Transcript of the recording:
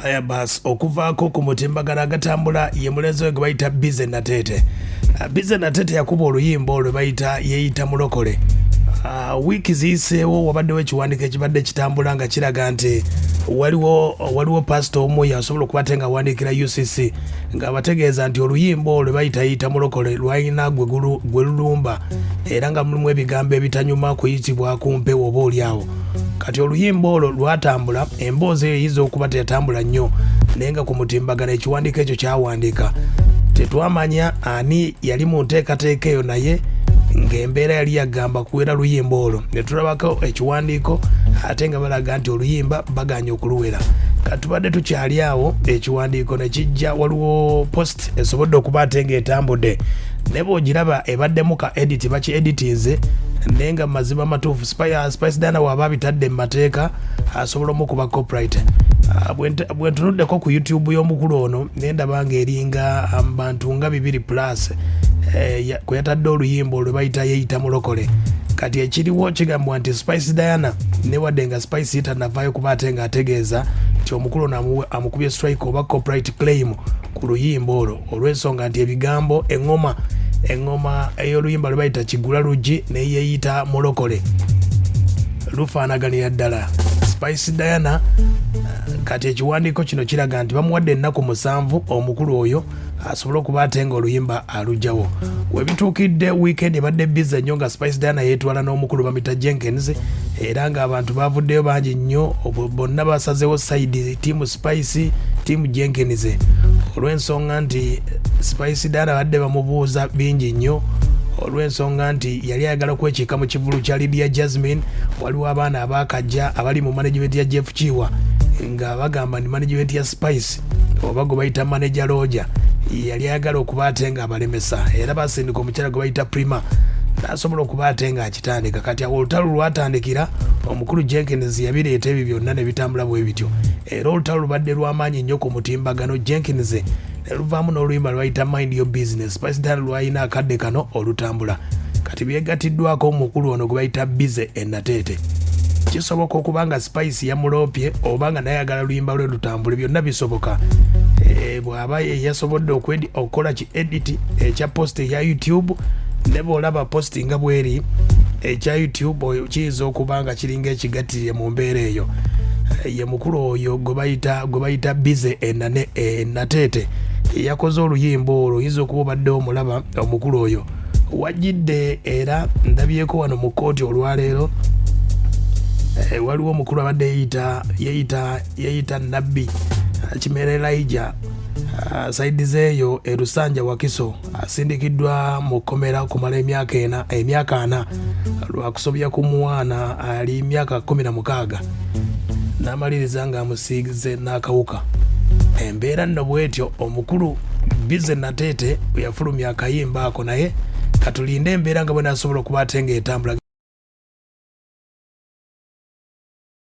Aya bas okuvaako ku mutimbagano agatambula ye mulenzi we gwe bayita BIZZY NATEETE. BIZZY NATEETE yakuba oluyimba olwe bayita Yeyita mulokole. Wiiki ziyiseewo wabaddewo ekiwandiiko ekibadde kitambula nga kiraga nti waliwo pastor omu yasobola okuba ate nga awandiikira UCC ng'abategeeza nti oluyimba olwe bayita Yeyita mulokole lwalina gwe lulumba era nga mulimu ebigambo ebitanyuma kuyitibwa ku mpewo oba oliawo. Kati oluyimba olwo lwatambula, emboozi eyo eyinza okuba teyatambula nnyo naye nga ku mutimbagano ekiwandiiko ekyo kyawandiika. Tetwamanya ani yali mu nteekateeka eyo naye ng'embeera yali yagamba kuwera luyimba olwo. Ne tulabako ekiwandiiko ate nga balaga nti oluyimba baganya okuluwera. Kati tubadde tukyali awo ekiwandiiko ne kijja waliwo post esobodde okuba ate ng'etambudde. Ne bw'ogiraba ebaddemu ka edit baki editinze naye nga mazima matuufu Spice Dana waba bitadde mu mateeka asobola okuba copyright. Bwe ntunuddeko ku YouTube y'omukulu ono ne ndaba ng'eringa bantu nga 2+ kwe yatadde oluyimba olwe bayita Yeyita mulokole. Kati ekiriwo kigambwa nti Spice Diana ne wadde nga Spice tanavaayo kuba ate nga ategeeza nti omukulu ono amukubye strike oba copyright claim ku luyimba olwo olw'ensonga nti ebigambo engoma ey'oluyimba lwe bayita Kigula Luggi ne Yeyita mulokole lufaanaganira ddala. Spice Diana kati ekiwandiiko kino kiraga nti bamuwadde ennaku 7 omukulu oyo asobola okuba ate nga oluyimba alugjawo. Webituukidde weekend ebadde bizze nnyo nga Spice Diana yeetwala n'omukulu bamita Jenkins era ng'abantu bavuddeyo bangi nnyo bonna basazeewo side tiimu Spice tiimu Jenkins olw'ensonga nti Spice Diana badde bamubuuza bingi nnyo olw'ensonga nti yali ayagala okwekiika mu kivulu kya Lydia Jasmine. Waliwo abaana abaakajja abali mu management ya Jeff Chiwa nga bagamba ni management ya Spice oba gwe bayita manager Roger yali ayagala okuba ate nga abalemesa era basindika omukyala gwe bayita Prima n'asobola okuba ate nga akitandika. Kati awo olutalo lwatandikira omukulu Jenkins yabireeta ebyo byonna ne bitambula bwe bityo era olutalo lubadde lw'amaanyi nnyo ku mutimbagano. Jenkins ne luvaamu n'oluyimba lwayita Mind Your Business. Spice Diana lwalina akadde kano olutambula. Kati byegatiddwako omukulu ono gwe bayita BIZZY NATEETE. Kisoboka okuba nga Spice yamuloopye oba nga nayagala luyimba lwe lutambule, byonna bisoboka. Bw'aba yasobodde okukola ki edit ekya post eya YouTube ne bw'olaba posti nga bweri ekya YouTube kiyinza okuba nga kiringa ekigattirire mu mbeera eyo. Ye mukulu oyo gwe bayita BIZZY NATEETE yakoze oluyimba olwo. Oyinza okuba obadde omulaba omukulu oyo wajjidde era ndabyeko wano mu kooti olwaleero. Waliwo omukulu abadde Yeyita Nabbi Kimera Elijah saidi zeeyo Lusanja Wakiso asindikiddwa mu kkomera okumala emyaka 4 lwakusobya ku mwana ali myaka 16 n'amaliriza nga amusiigize n'akawuka. Embeera nno bwetyo omukulu BIZZY NATEETE yafulumya akayimba ako naye katulinde embeera nga bwe nasobola okuba ate ng'etambula.